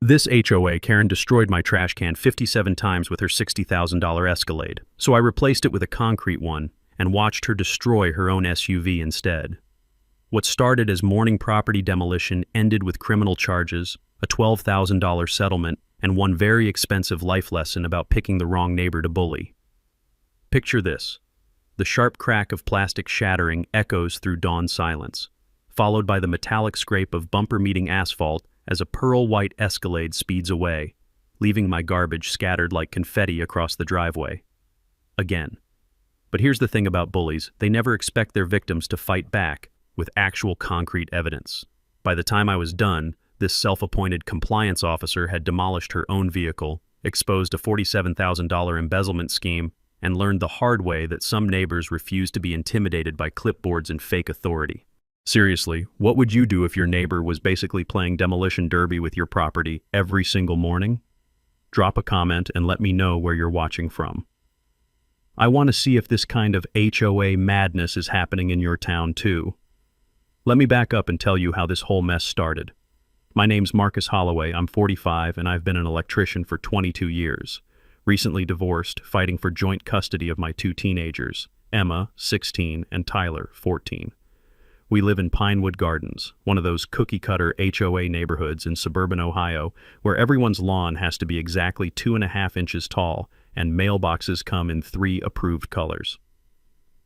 This HOA, Karen destroyed my trash can 57 times with her $60,000 Escalade, so I replaced it with a concrete one and watched her destroy her own SUV instead. What started as morning property demolition ended with criminal charges, a $12,000 settlement, and one very expensive life lesson about picking the wrong neighbor to bully. Picture this. The sharp crack of plastic shattering echoes through dawn silence, followed by the metallic scrape of bumper meeting asphalt as a pearl-white Escalade speeds away, leaving my garbage scattered like confetti across the driveway. Again. But here's the thing about bullies, they never expect their victims to fight back with actual concrete evidence. By the time I was done, this self-appointed compliance officer had demolished her own vehicle, exposed a $47,000 embezzlement scheme, and learned the hard way that some neighbors refuse to be intimidated by clipboards and fake authority. Seriously, what would you do if your neighbor was basically playing demolition derby with your property every single morning? Drop a comment and let me know where you're watching from. I want to see if this kind of HOA madness is happening in your town too. Let me back up and tell you how this whole mess started. My name's Marcus Holloway, I'm 45 and I've been an electrician for 22 years. Recently divorced, fighting for joint custody of my two teenagers, Emma, 16, and Tyler, 14. We live in Pinewood Gardens, one of those cookie-cutter HOA neighborhoods in suburban Ohio where everyone's lawn has to be exactly 2.5 inches tall and mailboxes come in 3 approved colors.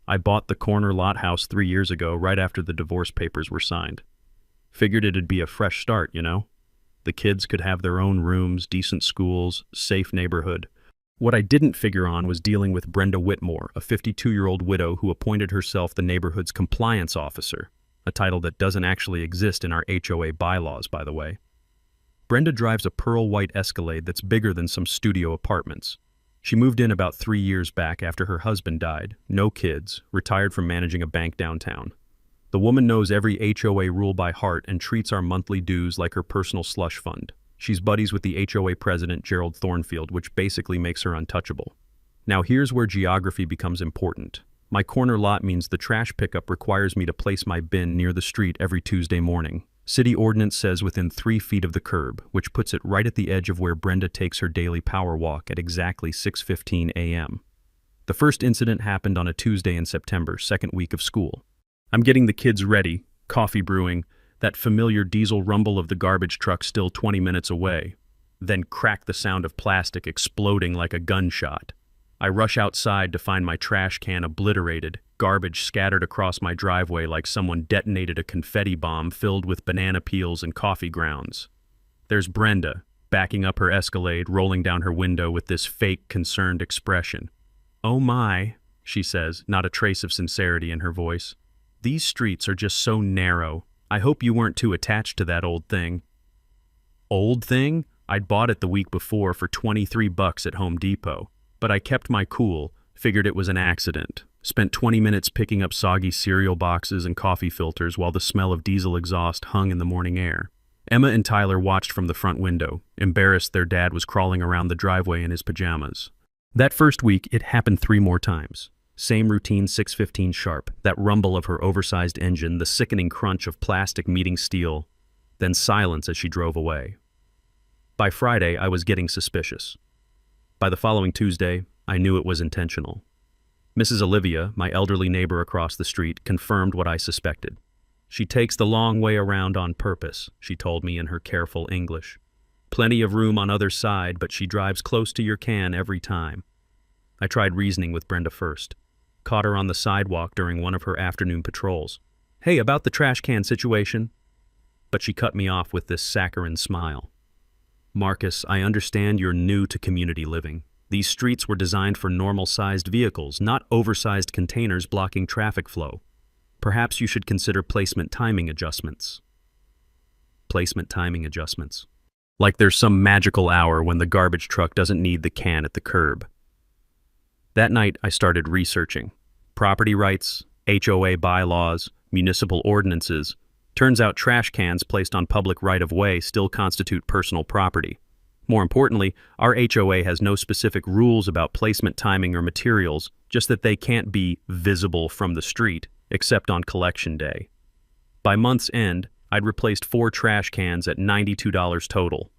I bought the corner lot house 3 years ago right after the divorce papers were signed. Figured it'd be a fresh start, you know? The kids could have their own rooms, decent schools, safe neighborhood. What I didn't figure on was dealing with Brenda Whitmore, a 52-year-old widow who appointed herself the neighborhood's compliance officer, a title that doesn't actually exist in our HOA bylaws, by the way. Brenda drives a pearl-white Escalade that's bigger than some studio apartments. She moved in about 3 years back after her husband died, no kids, retired from managing a bank downtown. The woman knows every HOA rule by heart and treats our monthly dues like her personal slush fund. She's buddies with the HOA president, Gerald Thornfield, which basically makes her untouchable. Now here's where geography becomes important. My corner lot means the trash pickup requires me to place my bin near the street every Tuesday morning. City ordinance says within 3 feet of the curb, which puts it right at the edge of where Brenda takes her daily power walk at exactly 6:15 a.m. The first incident happened on a Tuesday in September, second week of school. I'm getting the kids ready, coffee brewing, that familiar diesel rumble of the garbage truck still 20 minutes away. Then crack the sound of plastic exploding like a gunshot. I rush outside to find my trash can obliterated, garbage scattered across my driveway like someone detonated a confetti bomb filled with banana peels and coffee grounds. There's Brenda, backing up her Escalade, rolling down her window with this fake, concerned expression. "Oh my," she says, not a trace of sincerity in her voice. "These streets are just so narrow. I hope you weren't too attached to that old thing." Old thing? I'd bought it the week before for $23 at Home Depot. But I kept my cool, figured it was an accident. Spent 20 minutes picking up soggy cereal boxes and coffee filters while the smell of diesel exhaust hung in the morning air. Emma and Tyler watched from the front window, embarrassed their dad was crawling around the driveway in his pajamas. That first week, it happened 3 more times. Same routine 6:15 sharp, that rumble of her oversized engine, the sickening crunch of plastic meeting steel, then silence as she drove away. By Friday, I was getting suspicious. By the following Tuesday, I knew it was intentional. Mrs. Olivia, my elderly neighbor across the street, confirmed what I suspected. "She takes the long way around on purpose," she told me in her careful English. "Plenty of room on other side, but she drives close to your can every time." I tried reasoning with Brenda first. Caught her on the sidewalk during one of her afternoon patrols. "Hey, about the trash can situation." But she cut me off with this saccharine smile. "Marcus, I understand you're new to community living. These streets were designed for normal-sized vehicles, not oversized containers blocking traffic flow. Perhaps you should consider placement timing adjustments." Placement timing adjustments. Like there's some magical hour when the garbage truck doesn't need the can at the curb. That night, I started researching. Property rights, HOA bylaws, municipal ordinances. Turns out trash cans placed on public right-of-way still constitute personal property. More importantly, our HOA has no specific rules about placement timing or materials, just that they can't be visible from the street, except on collection day. By month's end, I'd replaced 4 trash cans at $92 total.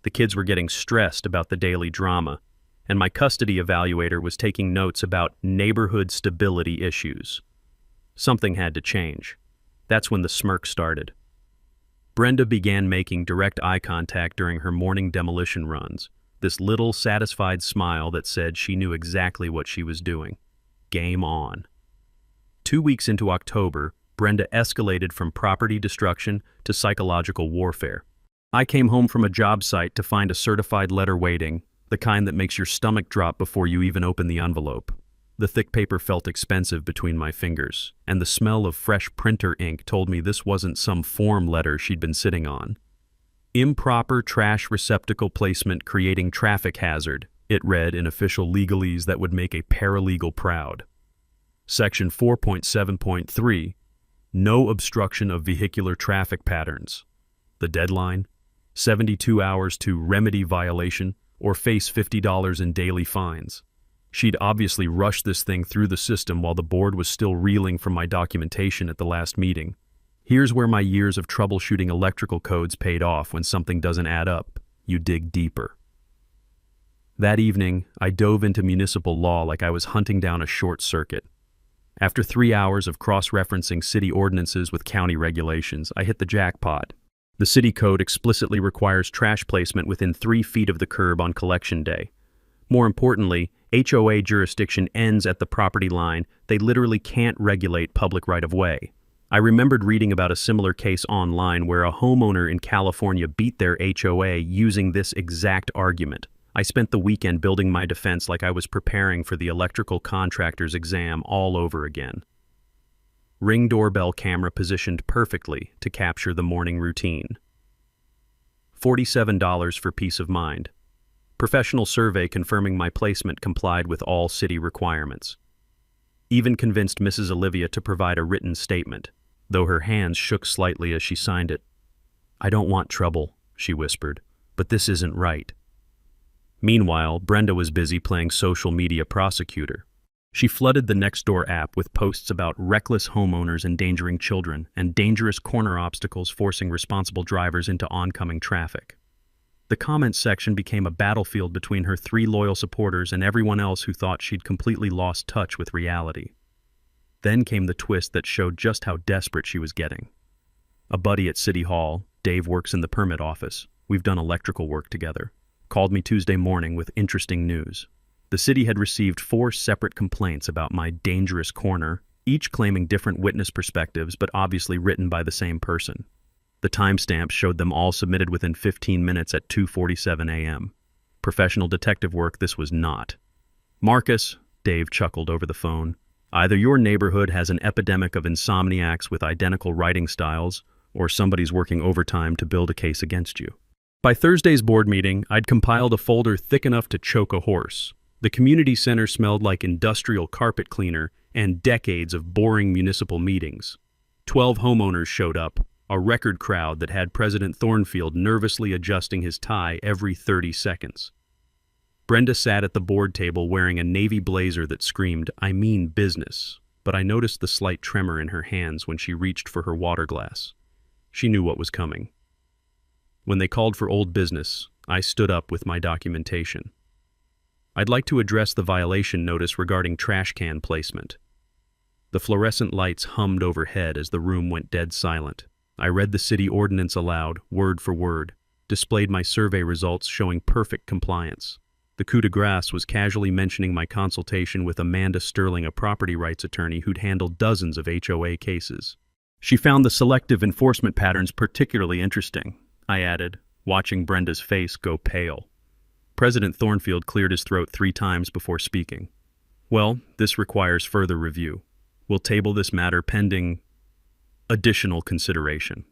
The kids were getting stressed about the daily drama, and my custody evaluator was taking notes about neighborhood stability issues. Something had to change. That's when the smirk started. Brenda began making direct eye contact during her morning demolition runs, this little satisfied smile that said she knew exactly what she was doing. Game on. 2 weeks into October, Brenda escalated from property destruction to psychological warfare. I came home from a job site to find a certified letter waiting, the kind that makes your stomach drop before you even open the envelope. The thick paper felt expensive between my fingers, and the smell of fresh printer ink told me this wasn't some form letter she'd been sitting on. Improper trash receptacle placement creating traffic hazard, it read in official legalese that would make a paralegal proud. Section 4.7.3, no obstruction of vehicular traffic patterns. The deadline, 72 hours to remedy violation or face $50 in daily fines. She'd obviously rushed this thing through the system while the board was still reeling from my documentation at the last meeting. Here's where my years of troubleshooting electrical codes paid off. When something doesn't add up, you dig deeper. That evening, I dove into municipal law like I was hunting down a short circuit. After 3 hours of cross-referencing city ordinances with county regulations, I hit the jackpot. The city code explicitly requires trash placement within 3 feet of the curb on collection day. More importantly, HOA jurisdiction ends at the property line. They literally can't regulate public right-of-way. I remembered reading about a similar case online where a homeowner in California beat their HOA using this exact argument. I spent the weekend building my defense like I was preparing for the electrical contractor's exam all over again. Ring doorbell camera positioned perfectly to capture the morning routine. $47 for peace of mind. Professional survey confirming my placement complied with all city requirements. Even convinced Mrs. Olivia to provide a written statement, though her hands shook slightly as she signed it. "I don't want trouble," she whispered, "but this isn't right." Meanwhile, Brenda was busy playing social media prosecutor. She flooded the Nextdoor app with posts about reckless homeowners endangering children and dangerous corner obstacles forcing responsible drivers into oncoming traffic. The comments section became a battlefield between her 3 loyal supporters and everyone else who thought she'd completely lost touch with reality. Then came the twist that showed just how desperate she was getting. A buddy at City Hall, Dave works in the permit office, we've done electrical work together, called me Tuesday morning with interesting news. The city had received 4 separate complaints about my dangerous corner, each claiming different witness perspectives but obviously written by the same person. The timestamp showed them all submitted within 15 minutes at 2:47 a.m. Professional detective work this was not. "Marcus," Dave chuckled over the phone, "either your neighborhood has an epidemic of insomniacs with identical writing styles, or somebody's working overtime to build a case against you." By Thursday's board meeting, I'd compiled a folder thick enough to choke a horse. The community center smelled like industrial carpet cleaner and decades of boring municipal meetings. 12 homeowners showed up, a record crowd that had President Thornfield nervously adjusting his tie every 30 seconds. Brenda sat at the board table wearing a navy blazer that screamed, "I mean business," but I noticed the slight tremor in her hands when she reached for her water glass. She knew what was coming. When they called for old business, I stood up with my documentation. "I'd like to address the violation notice regarding trash can placement." The fluorescent lights hummed overhead as the room went dead silent. I read the city ordinance aloud, word for word, displayed my survey results showing perfect compliance. The coup de grace was casually mentioning my consultation with Amanda Sterling, a property rights attorney who'd handled dozens of HOA cases. She found the selective enforcement patterns particularly interesting, I added, watching Brenda's face go pale. President Thornfield cleared his throat 3 times before speaking. "Well, this requires further review. We'll table this matter pending additional consideration."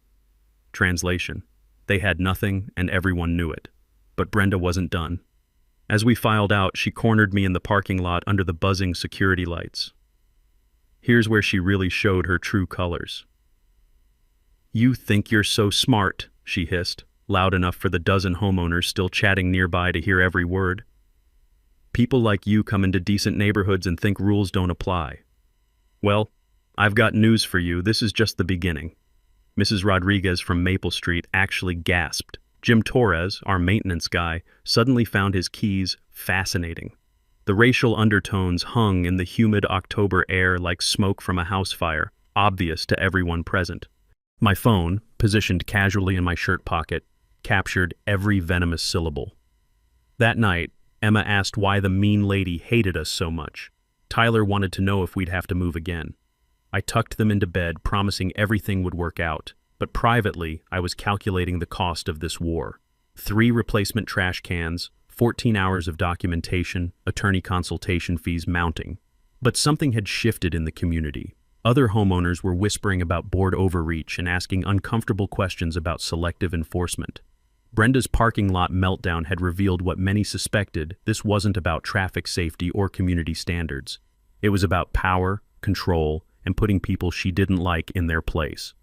Translation: they had nothing and everyone knew it. But Brenda wasn't done. As we filed out, she cornered me in the parking lot under the buzzing security lights. Here's where she really showed her true colors. "You think you're so smart," she hissed, loud enough for the dozen homeowners still chatting nearby to hear every word. "People like you come into decent neighborhoods and think rules don't apply. Well, I've got news for you. This is just the beginning." Mrs. Rodriguez from Maple Street actually gasped, Jim Torres, our maintenance guy, suddenly found his keys fascinating. The racial undertones hung in the humid October air like smoke from a house fire, obvious to everyone present. My phone, positioned casually in my shirt pocket, captured every venomous syllable. That night, Emma asked why the mean lady hated us so much. Tyler wanted to know if we'd have to move again. I tucked them into bed, promising everything would work out, but privately, I was calculating the cost of this war. 3 replacement trash cans, 14 hours of documentation, attorney consultation fees mounting. But something had shifted in the community. Other homeowners were whispering about board overreach and asking uncomfortable questions about selective enforcement. Brenda's parking lot meltdown had revealed what many suspected: this wasn't about traffic safety or community standards. It was about power, control, and putting people she didn't like in their place.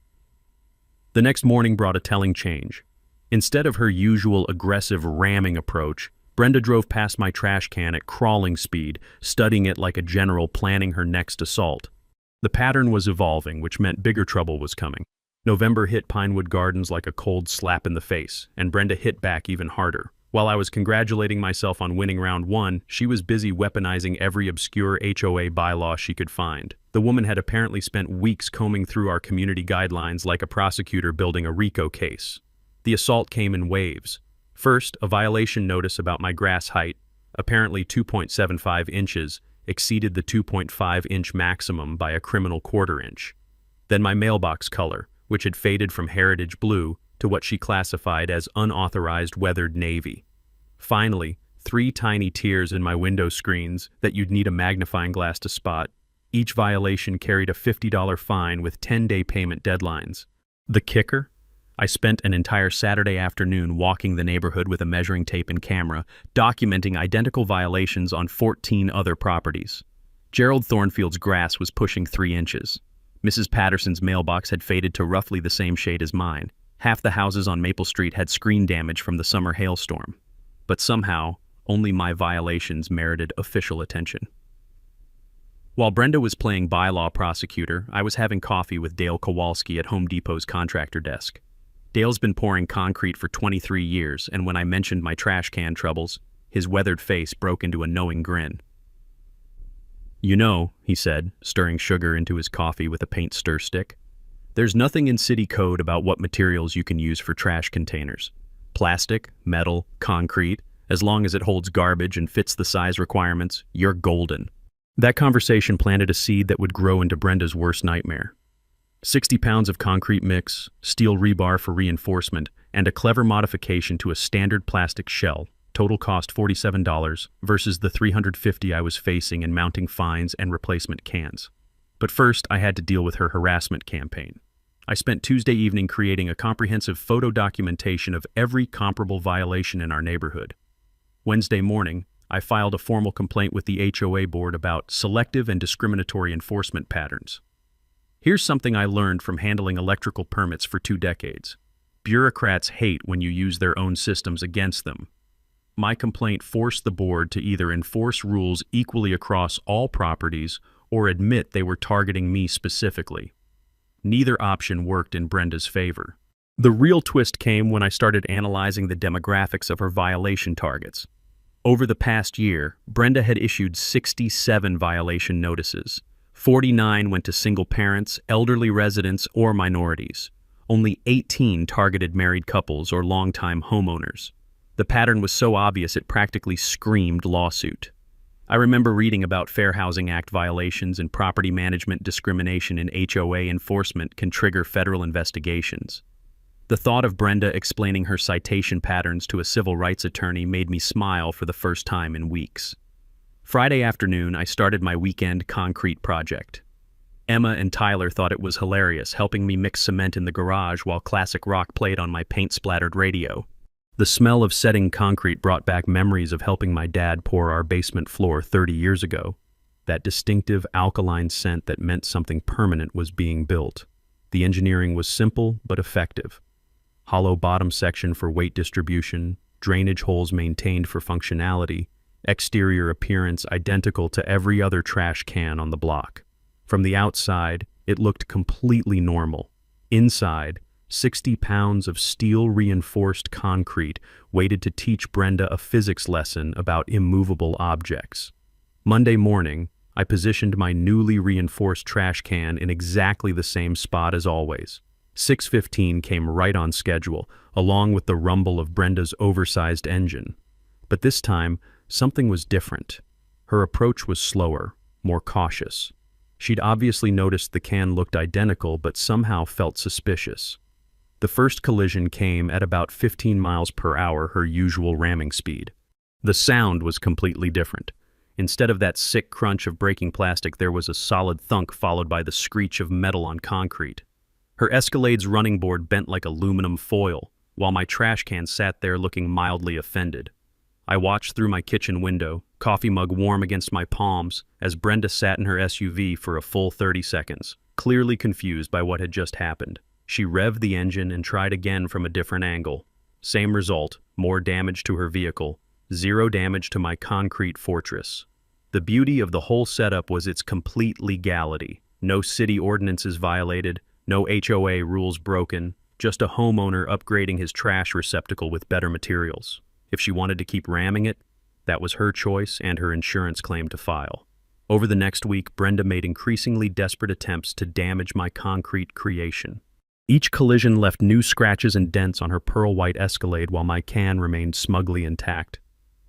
The next morning brought a telling change. Instead of her usual aggressive ramming approach, Brenda drove past my trash can at crawling speed, studying it like a general planning her next assault. The pattern was evolving, which meant bigger trouble was coming. November hit Pinewood Gardens like a cold slap in the face, and Brenda hit back even harder. While I was congratulating myself on winning round 1, she was busy weaponizing every obscure HOA bylaw she could find. The woman had apparently spent weeks combing through our community guidelines like a prosecutor building a RICO case. The assault came in waves. First, a violation notice about my grass height, apparently 2.75 inches, exceeded the 2.5-inch maximum by a criminal quarter-inch. Then my mailbox color, which had faded from heritage blue to what she classified as unauthorized weathered navy. Finally, 3 tiny tears in my window screens that you'd need a magnifying glass to spot. Each violation carried a $50 fine with 10-day payment deadlines. The kicker? I spent an entire Saturday afternoon walking the neighborhood with a measuring tape and camera, documenting identical violations on 14 other properties. Gerald Thornfield's grass was pushing 3 inches. Mrs. Patterson's mailbox had faded to roughly the same shade as mine. Half the houses on Maple Street had screen damage from the summer hailstorm. But somehow, only my violations merited official attention. While Brenda was playing bylaw prosecutor, I was having coffee with Dale Kowalski at Home Depot's contractor desk. Dale's been pouring concrete for 23 years, and when I mentioned my trash can troubles, his weathered face broke into a knowing grin. "You know," he said, stirring sugar into his coffee with a paint stir stick, "there's nothing in city code about what materials you can use for trash containers. Plastic, metal, concrete, as long as it holds garbage and fits the size requirements, you're golden." That conversation planted a seed that would grow into Brenda's worst nightmare. 60 pounds of concrete mix, steel rebar for reinforcement, and a clever modification to a standard plastic shell. Total cost $47 versus the $350 I was facing in mounting fines and replacement cans. But first, I had to deal with her harassment campaign. I spent Tuesday evening creating a comprehensive photo documentation of every comparable violation in our neighborhood. Wednesday morning, I filed a formal complaint with the HOA board about selective and discriminatory enforcement patterns. Here's something I learned from handling electrical permits for 2 decades. Bureaucrats hate when you use their own systems against them. My complaint forced the board to either enforce rules equally across all properties or admit they were targeting me specifically. Neither option worked in Brenda's favor. The real twist came when I started analyzing the demographics of her violation targets. Over the past year, Brenda had issued 67 violation notices. 49 went to single parents, elderly residents, or minorities. Only 18 targeted married couples or longtime homeowners. The pattern was so obvious it practically screamed lawsuit. I remember reading about Fair Housing Act violations and property management discrimination in HOA enforcement can trigger federal investigations. The thought of Brenda explaining her citation patterns to a civil rights attorney made me smile for the first time in weeks. Friday afternoon, I started my weekend concrete project. Emma and Tyler thought it was hilarious, helping me mix cement in the garage while classic rock played on my paint-splattered radio. The smell of setting concrete brought back memories of helping my dad pour our basement floor 30 years ago. That distinctive alkaline scent that meant something permanent was being built. The engineering was simple but effective. Hollow bottom section for weight distribution, drainage holes maintained for functionality, exterior appearance identical to every other trash can on the block. From the outside, it looked completely normal. Inside, 60 pounds of steel-reinforced concrete waited to teach Brenda a physics lesson about immovable objects. Monday morning, I positioned my newly reinforced trash can in exactly the same spot as always. 6:15 came right on schedule, along with the rumble of Brenda's oversized engine. But this time, something was different. Her approach was slower, more cautious. She'd obviously noticed the can looked identical but somehow felt suspicious. The first collision came at about 15 miles per hour, her usual ramming speed. The sound was completely different. Instead of that sick crunch of breaking plastic, there was a solid thunk followed by the screech of metal on concrete. Her Escalade's running board bent like aluminum foil, while my trash can sat there looking mildly offended. I watched through my kitchen window, coffee mug warm against my palms, as Brenda sat in her SUV for a full 30 seconds, clearly confused by what had just happened. She revved the engine and tried again from a different angle. Same result, more damage to her vehicle, zero damage to my concrete fortress. The beauty of the whole setup was its complete legality. No city ordinances violated, no HOA rules broken, just a homeowner upgrading his trash receptacle with better materials. If she wanted to keep ramming it, that was her choice and her insurance claim to file. Over the next week, Brenda made increasingly desperate attempts to damage my concrete creation. Each collision left new scratches and dents on her pearl-white Escalade while my can remained smugly intact.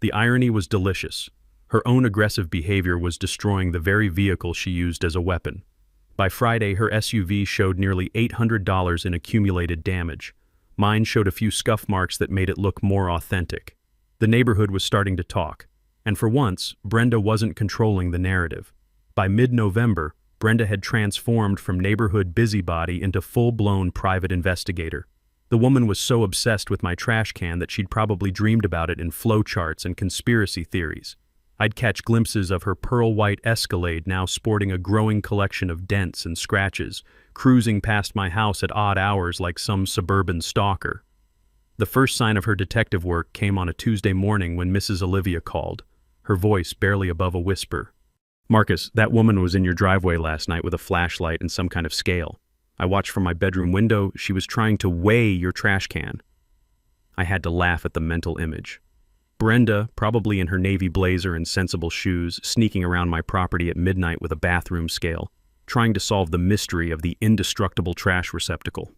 The irony was delicious. Her own aggressive behavior was destroying the very vehicle she used as a weapon. By Friday, her SUV showed nearly $800 in accumulated damage. Mine showed a few scuff marks that made it look more authentic. The neighborhood was starting to talk, and for once, Brenda wasn't controlling the narrative. By mid-November, Brenda had transformed from neighborhood busybody into full-blown private investigator. The woman was so obsessed with my trash can that she'd probably dreamed about it in flowcharts and conspiracy theories. I'd catch glimpses of her pearl-white Escalade now sporting a growing collection of dents and scratches, cruising past my house at odd hours like some suburban stalker. The first sign of her detective work came on a Tuesday morning when Mrs. Olivia called, her voice barely above a whisper. "Marcus, that woman was in your driveway last night with a flashlight and some kind of scale. I watched from my bedroom window. She was trying to weigh your trash can." I had to laugh at the mental image. Brenda, probably in her navy blazer and sensible shoes, sneaking around my property at midnight with a bathroom scale, trying to solve the mystery of the indestructible trash receptacle.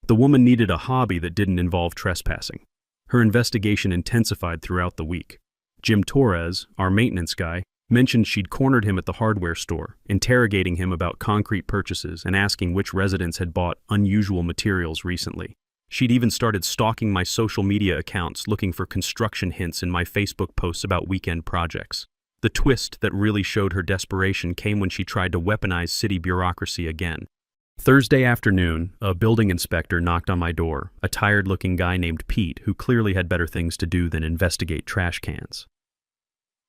The woman needed a hobby that didn't involve trespassing. Her investigation intensified throughout the week. Jim Torres, our maintenance guy, mentioned she'd cornered him at the hardware store, interrogating him about concrete purchases and asking which residents had bought unusual materials recently. She'd even started stalking my social media accounts, looking for construction hints in my Facebook posts about weekend projects. The twist that really showed her desperation came when she tried to weaponize city bureaucracy again. Thursday afternoon, a building inspector knocked on my door, a tired-looking guy named Pete who clearly had better things to do than investigate trash cans.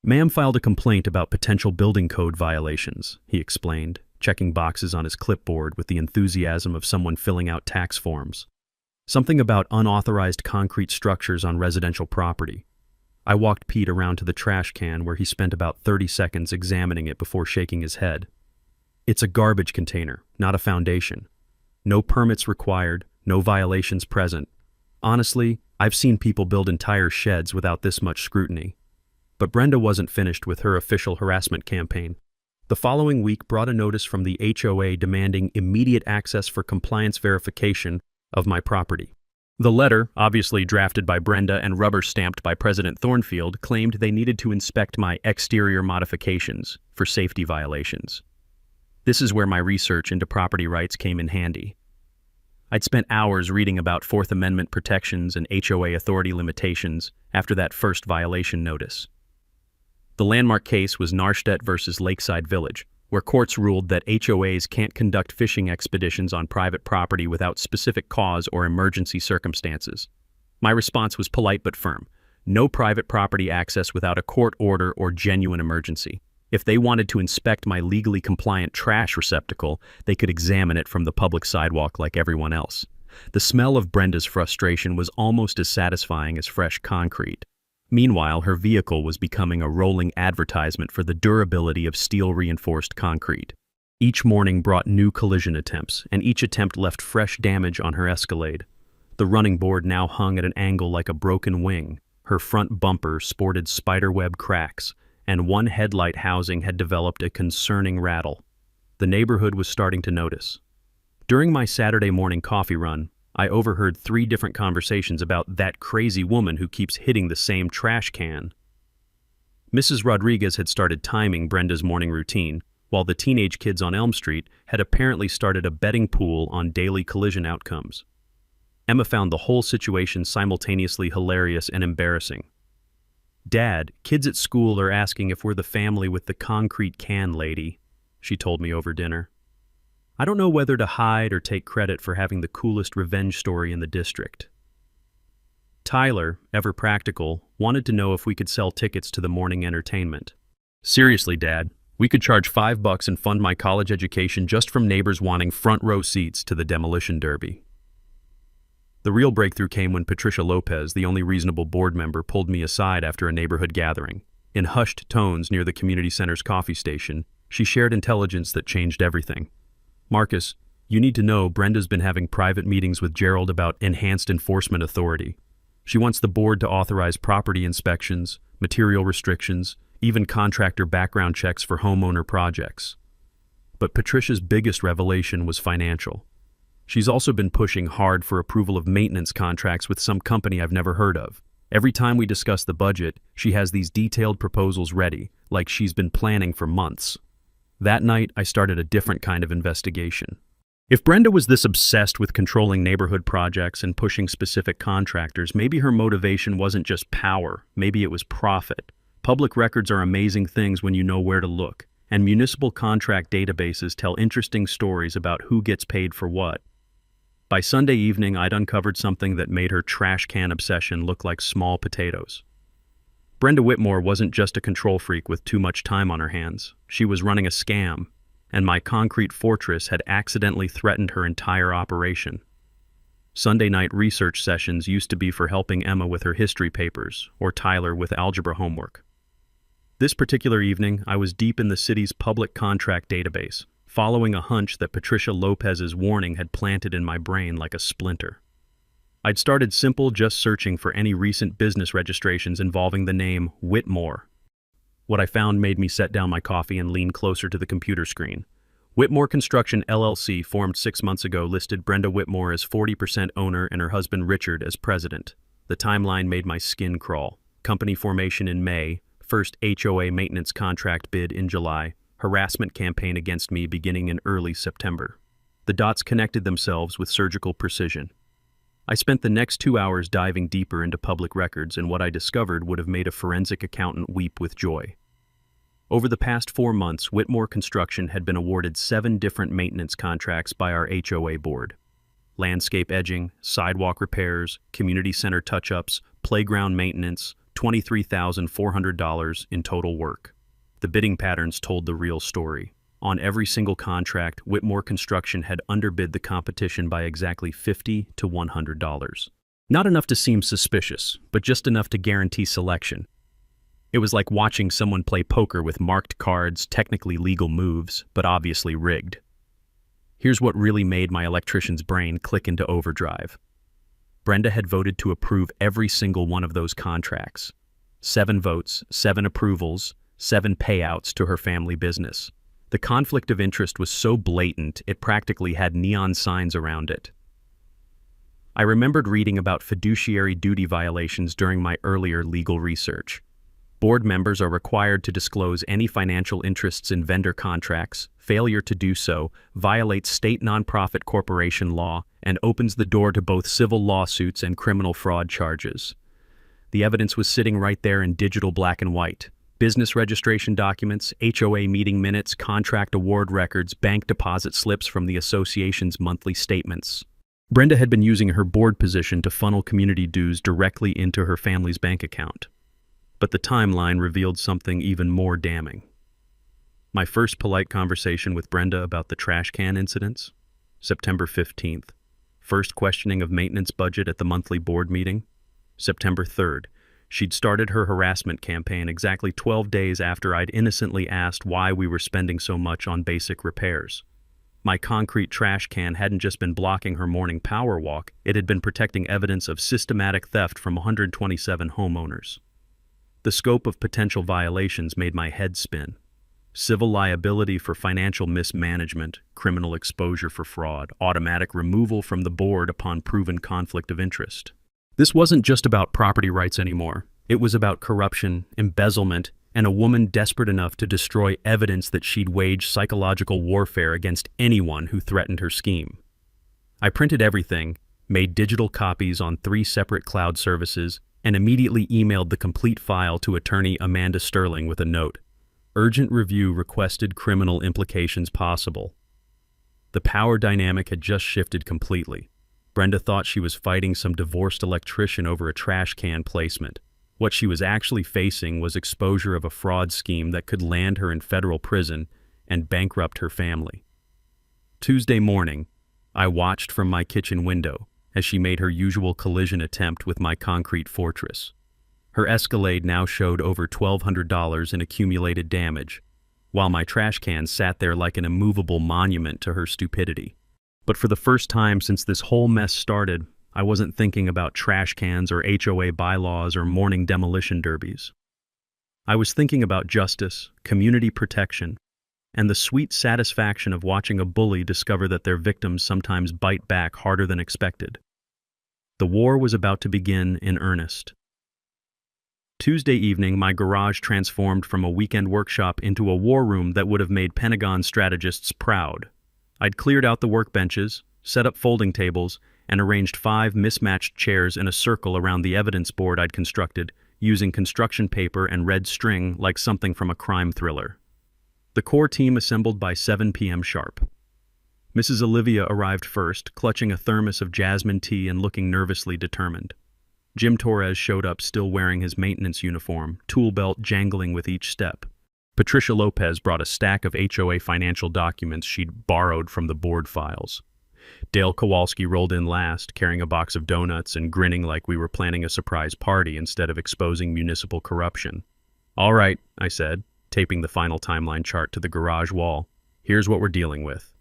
"Ma'am filed a complaint about potential building code violations," he explained, checking boxes on his clipboard with the enthusiasm of someone filling out tax forms. "Something about unauthorized concrete structures on residential property." I walked Pete around to the trash can where he spent about 30 seconds examining it before shaking his head. "It's a garbage container, not a foundation. No permits required, no violations present. Honestly, I've seen people build entire sheds without this much scrutiny." But Brenda wasn't finished with her official harassment campaign. The following week brought a notice from the HOA demanding immediate access for compliance verification of my property. The letter, obviously drafted by Brenda and rubber-stamped by President Thornfield, claimed they needed to inspect my exterior modifications for safety violations. This is where my research into property rights came in handy. I'd spent hours reading about Fourth Amendment protections and HOA authority limitations after that first violation notice. The landmark case was Narstedt versus Lakeside Village, where courts ruled that HOAs can't conduct fishing expeditions on private property without specific cause or emergency circumstances. My response was polite but firm. No private property access without a court order or genuine emergency. If they wanted to inspect my legally compliant trash receptacle, they could examine it from the public sidewalk like everyone else. The smell of Brenda's frustration was almost as satisfying as fresh concrete. Meanwhile, her vehicle was becoming a rolling advertisement for the durability of steel-reinforced concrete. Each morning brought new collision attempts, and each attempt left fresh damage on her Escalade. The running board now hung at an angle like a broken wing. Her front bumper sported spiderweb cracks, and one headlight housing had developed a concerning rattle. The neighborhood was starting to notice. During my Saturday morning coffee run, I overheard 3 different conversations about that crazy woman who keeps hitting the same trash can. Mrs. Rodriguez had started timing Brenda's morning routine, while the teenage kids on Elm Street had apparently started a betting pool on daily collision outcomes. Emma found the whole situation simultaneously hilarious and embarrassing. "Dad, kids at school are asking if we're the family with the concrete can lady," she told me over dinner. I don't know whether to hide or take credit for having the coolest revenge story in the district. Tyler, ever practical, wanted to know if we could sell tickets to the morning entertainment. "Seriously, Dad, we could charge $5 and fund my college education just from neighbors wanting front row seats to the demolition derby." The real breakthrough came when Patricia Lopez, the only reasonable board member, pulled me aside after a neighborhood gathering. In hushed tones near the community center's coffee station, she shared intelligence that changed everything. "Marcus, you need to know Brenda's been having private meetings with Gerald about enhanced enforcement authority. She wants the board to authorize property inspections, material restrictions, even contractor background checks for homeowner projects." But Patricia's biggest revelation was financial. She's also been pushing hard for approval of maintenance contracts with some company I've never heard of. Every time we discuss the budget, she has these detailed proposals ready, like she's been planning for months. That night, I started a different kind of investigation. If Brenda was this obsessed with controlling neighborhood projects and pushing specific contractors, maybe her motivation wasn't just power, maybe it was profit. Public records are amazing things when you know where to look, and municipal contract databases tell interesting stories about who gets paid for what. By Sunday evening, I'd uncovered something that made her trash can obsession look like small potatoes. Brenda Whitmore wasn't just a control freak with too much time on her hands. She was running a scam, and my concrete fortress had accidentally threatened her entire operation. Sunday night research sessions used to be for helping Emma with her history papers, or Tyler with algebra homework. This particular evening, I was deep in the city's public contract database, following a hunch that Patricia Lopez's warning had planted in my brain like a splinter. I'd started simple, just searching for any recent business registrations involving the name Whitmore. What I found made me set down my coffee and lean closer to the computer screen. Whitmore Construction LLC, formed 6 months ago, listed Brenda Whitmore as 40% owner and her husband Richard as president. The timeline made my skin crawl. Company formation in May, first HOA maintenance contract bid in July, harassment campaign against me beginning in early September. The dots connected themselves with surgical precision. I spent the next 2 hours diving deeper into public records, and what I discovered would have made a forensic accountant weep with joy. Over the past 4 months, Whitmore Construction had been awarded 7 different maintenance contracts by our HOA board. Landscape edging, sidewalk repairs, community center touch-ups, playground maintenance, $23,400 in total work. The bidding patterns told the real story. On every single contract, Whitmore Construction had underbid the competition by exactly $50 to $100. Not enough to seem suspicious, but just enough to guarantee selection. It was like watching someone play poker with marked cards, technically legal moves, but obviously rigged. Here's what really made my electrician's brain click into overdrive. Brenda had voted to approve every single one of those contracts. 7 votes, 7 approvals, 7 payouts to her family business. The conflict of interest was so blatant, it practically had neon signs around it. I remembered reading about fiduciary duty violations during my earlier legal research. Board members are required to disclose any financial interests in vendor contracts. Failure to do so violates state nonprofit corporation law and opens the door to both civil lawsuits and criminal fraud charges. The evidence was sitting right there in digital black and white. Business registration documents, HOA meeting minutes, contract award records, bank deposit slips from the association's monthly statements. Brenda had been using her board position to funnel community dues directly into her family's bank account. But the timeline revealed something even more damning. My first polite conversation with Brenda about the trash can incidents? September 15th. First questioning of maintenance budget at the monthly board meeting? September 3rd. She'd started her harassment campaign exactly 12 days after I'd innocently asked why we were spending so much on basic repairs. My concrete trash can hadn't just been blocking her morning power walk, it had been protecting evidence of systematic theft from 127 homeowners. The scope of potential violations made my head spin. Civil liability for financial mismanagement, criminal exposure for fraud, automatic removal from the board upon proven conflict of interest. This wasn't just about property rights anymore. It was about corruption, embezzlement, and a woman desperate enough to destroy evidence that she'd waged psychological warfare against anyone who threatened her scheme. I printed everything, made digital copies on 3 separate cloud services, and immediately emailed the complete file to attorney Amanda Sterling with a note. Urgent review requested, criminal implications possible. The power dynamic had just shifted completely. Brenda thought she was fighting some divorced electrician over a trash can placement. What she was actually facing was exposure of a fraud scheme that could land her in federal prison and bankrupt her family. Tuesday morning, I watched from my kitchen window as she made her usual collision attempt with my concrete fortress. Her Escalade now showed over $1,200 in accumulated damage, while my trash can sat there like an immovable monument to her stupidity. But for the first time since this whole mess started, I wasn't thinking about trash cans or HOA bylaws or morning demolition derbies. I was thinking about justice, community protection, and the sweet satisfaction of watching a bully discover that their victims sometimes bite back harder than expected. The war was about to begin in earnest. Tuesday evening, my garage transformed from a weekend workshop into a war room that would have made Pentagon strategists proud. I'd cleared out the workbenches, set up folding tables, and arranged 5 mismatched chairs in a circle around the evidence board I'd constructed, using construction paper and red string like something from a crime thriller. The core team assembled by 7 p.m. sharp. Mrs. Olivia arrived first, clutching a thermos of jasmine tea and looking nervously determined. Jim Torres showed up still wearing his maintenance uniform, tool belt jangling with each step. Patricia Lopez brought a stack of HOA financial documents she'd borrowed from the board files. Dale Kowalski rolled in last, carrying a box of donuts and grinning like we were planning a surprise party instead of exposing municipal corruption. "All right," I said, taping the final timeline chart to the garage wall. "Here's what we're dealing with."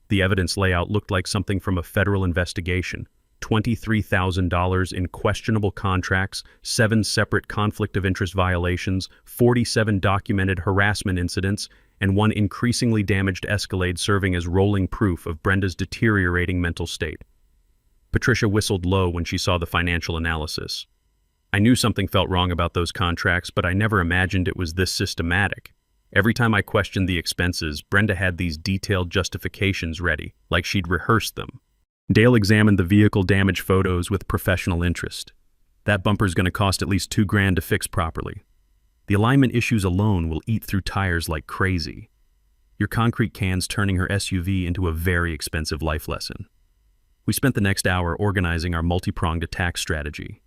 The evidence layout looked like something from a federal investigation. $23,000 in questionable contracts, 7 separate conflict of interest violations, 47 documented harassment incidents, and 1 increasingly damaged Escalade serving as rolling proof of Brenda's deteriorating mental state. Patricia whistled low when she saw the financial analysis. I knew something felt wrong about those contracts, but I never imagined it was this systematic. Every time I questioned the expenses, Brenda had these detailed justifications ready, like she'd rehearsed them. Dale examined the vehicle damage photos with professional interest. "That bumper's going to cost at least $2,000 to fix properly. The alignment issues alone will eat through tires like crazy. Your concrete can's turning her SUV into a very expensive life lesson." We spent the next hour organizing our multi-pronged attack strategy.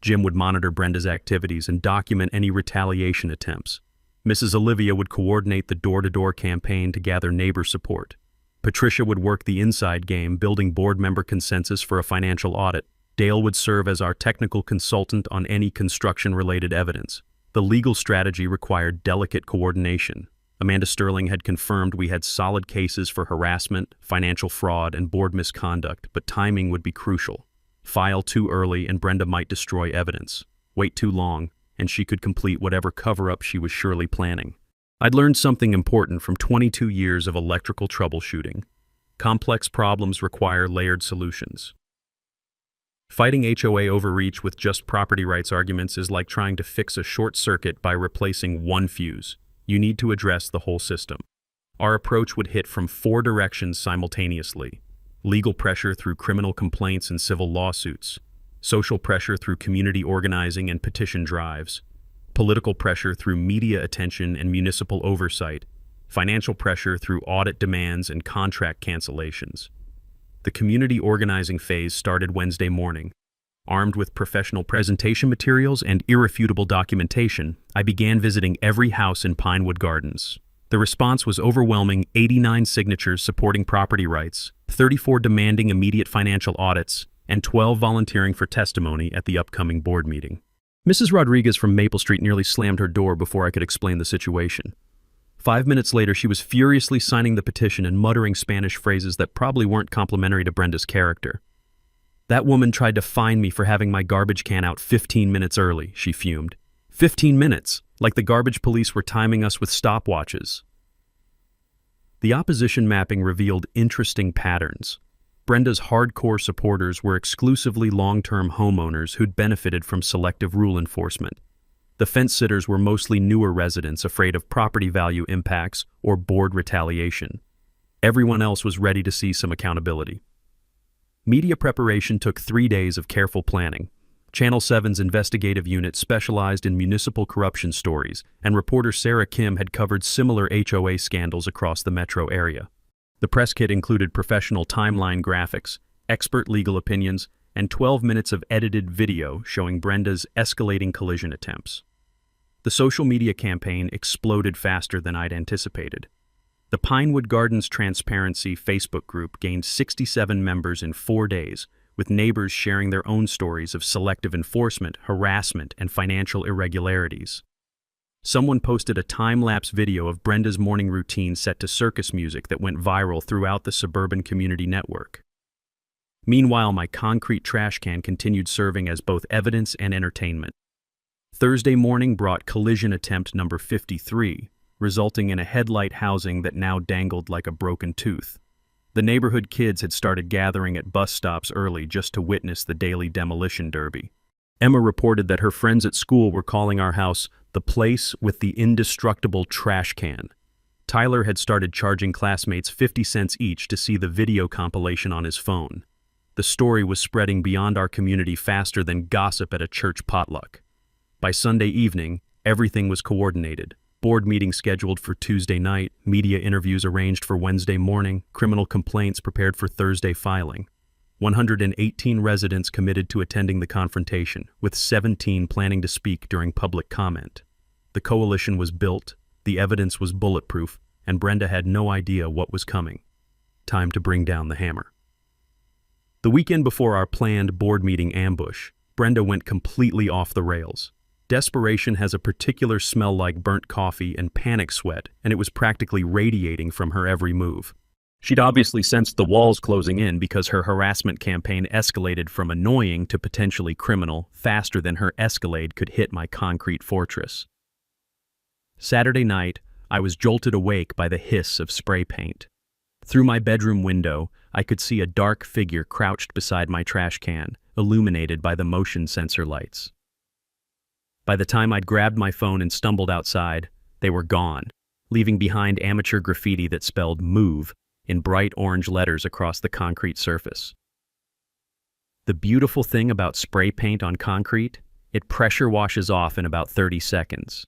Jim would monitor Brenda's activities and document any retaliation attempts. Mrs. Olivia would coordinate the door-to-door campaign to gather neighbor support. Patricia would work the inside game, building board member consensus for a financial audit. Dale would serve as our technical consultant on any construction-related evidence. The legal strategy required delicate coordination. Amanda Sterling had confirmed we had solid cases for harassment, financial fraud, and board misconduct, but timing would be crucial. File too early and Brenda might destroy evidence. Wait too long, and she could complete whatever cover-up she was surely planning. I'd learned something important from 22 years of electrical troubleshooting. Complex problems require layered solutions. Fighting HOA overreach with just property rights arguments is like trying to fix a short circuit by replacing one fuse. You need to address the whole system. Our approach would hit from 4 directions simultaneously: legal pressure through criminal complaints and civil lawsuits, social pressure through community organizing and petition drives, political pressure through media attention and municipal oversight, financial pressure through audit demands and contract cancellations. The community organizing phase started Wednesday morning. Armed with professional presentation materials and irrefutable documentation, I began visiting every house in Pinewood Gardens. The response was overwhelming: 89 signatures supporting property rights, 34 demanding immediate financial audits, and 12 volunteering for testimony at the upcoming board meeting. Mrs. Rodriguez from Maple Street nearly slammed her door before I could explain the situation. 5 minutes later, she was furiously signing the petition and muttering Spanish phrases that probably weren't complimentary to Brenda's character. "That woman tried to fine me for having my garbage can out 15 minutes early," she fumed. 15 minutes, like the garbage police were timing us with stopwatches. The opposition mapping revealed interesting patterns. Brenda's hardcore supporters were exclusively long-term homeowners who'd benefited from selective rule enforcement. The fence-sitters were mostly newer residents afraid of property value impacts or board retaliation. Everyone else was ready to see some accountability. Media preparation took 3 days of careful planning. Channel 7's investigative unit specialized in municipal corruption stories, and reporter Sarah Kim had covered similar HOA scandals across the metro area. The press kit included professional timeline graphics, expert legal opinions, and 12 minutes of edited video showing Brenda's escalating collision attempts. The social media campaign exploded faster than I'd anticipated. The Pinewood Gardens Transparency Facebook group gained 67 members in 4 days, with neighbors sharing their own stories of selective enforcement, harassment, and financial irregularities. Someone posted a time-lapse video of Brenda's morning routine set to circus music that went viral throughout the suburban community network. Meanwhile, my concrete trash can continued serving as both evidence and entertainment. Thursday morning brought collision attempt number 53, resulting in a headlight housing that now dangled like a broken tooth. The neighborhood kids had started gathering at bus stops early just to witness the daily demolition derby. Emma reported that her friends at school were calling our house the place with the indestructible trash can. Tyler had started charging classmates 50 cents each to see the video compilation on his phone. The story was spreading beyond our community faster than gossip at a church potluck. By Sunday evening, everything was coordinated. Board meeting scheduled for Tuesday night, media interviews arranged for Wednesday morning, criminal complaints prepared for Thursday filing. 118 residents committed to attending the confrontation, with 17 planning to speak during public comment. The coalition was built, the evidence was bulletproof, and Brenda had no idea what was coming. Time to bring down the hammer. The weekend before our planned board meeting ambush, Brenda went completely off the rails. Desperation has a particular smell like burnt coffee and panic sweat, and it was practically radiating from her every move. She'd obviously sensed the walls closing in because her harassment campaign escalated from annoying to potentially criminal faster than her escalade could hit my concrete fortress. Saturday night, I was jolted awake by the hiss of spray paint. Through my bedroom window, I could see a dark figure crouched beside my trash can, illuminated by the motion sensor lights. By the time I'd grabbed my phone and stumbled outside, they were gone, leaving behind amateur graffiti that spelled "MOVE" in bright orange letters across the concrete surface. The beautiful thing about spray paint on concrete, it pressure washes off in about 30 seconds.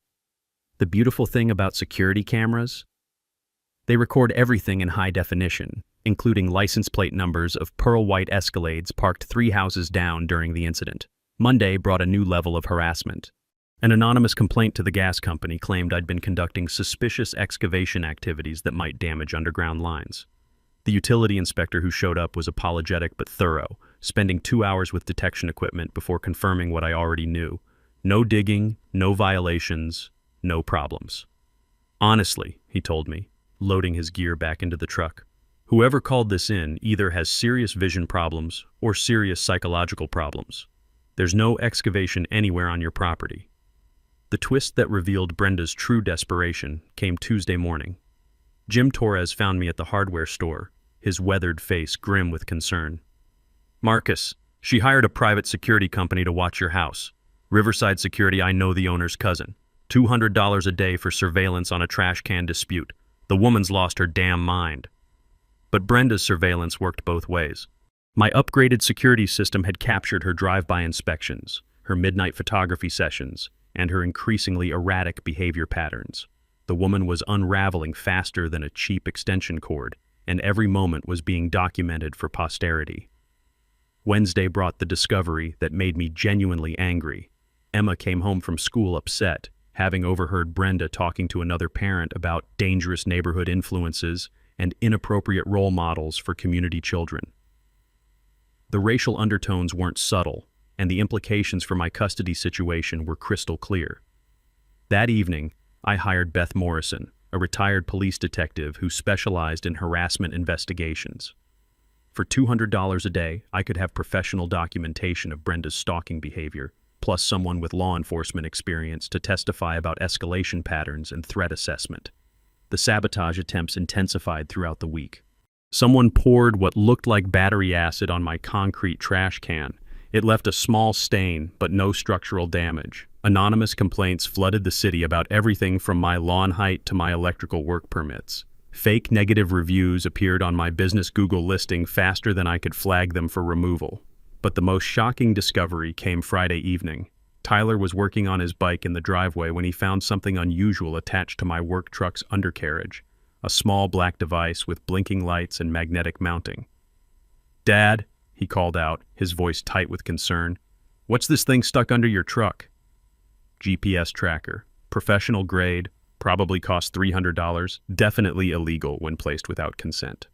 The beautiful thing about security cameras, they record everything in high definition, including license plate numbers of pearl white Escalades parked 3 houses down during the incident. Monday brought a new level of harassment. An anonymous complaint to the gas company claimed I'd been conducting suspicious excavation activities that might damage underground lines. The utility inspector who showed up was apologetic but thorough, spending 2 hours with detection equipment before confirming what I already knew. No digging, no violations, no problems. Honestly, he told me, loading his gear back into the truck, whoever called this in either has serious vision problems or serious psychological problems. There's no excavation anywhere on your property. The twist that revealed Brenda's true desperation came Tuesday morning. Jim Torres found me at the hardware store, his weathered face grim with concern. "Marcus, she hired a private security company to watch your house. Riverside Security, I know the owner's cousin. $200 a day for surveillance on a trash can dispute. The woman's lost her damn mind." But Brenda's surveillance worked both ways. My upgraded security system had captured her drive-by inspections, her midnight photography sessions, and her increasingly erratic behavior patterns. The woman was unraveling faster than a cheap extension cord, and every moment was being documented for posterity. Wednesday brought the discovery that made me genuinely angry. Emma came home from school upset, having overheard Brenda talking to another parent about dangerous neighborhood influences and inappropriate role models for community children. The racial undertones weren't subtle. and the implications for my custody situation were crystal clear. That evening, I hired Beth Morrison, a retired police detective who specialized in harassment investigations. For $200 a day, I could have professional documentation of Brenda's stalking behavior, plus someone with law enforcement experience to testify about escalation patterns and threat assessment. The sabotage attempts intensified throughout the week. Someone poured what looked like battery acid on my concrete trash can. It left a small stain, but no structural damage. Anonymous complaints flooded the city about everything from my lawn height to my electrical work permits. Fake negative reviews appeared on my business Google listing faster than I could flag them for removal. But the most shocking discovery came Friday evening. Tyler was working on his bike in the driveway when he found something unusual attached to my work truck's undercarriage, a small black device with blinking lights and magnetic mounting. "Dad," he called out, his voice tight with concern, "what's this thing stuck under your truck?" GPS tracker, professional grade, probably cost $300, definitely illegal when placed without consent.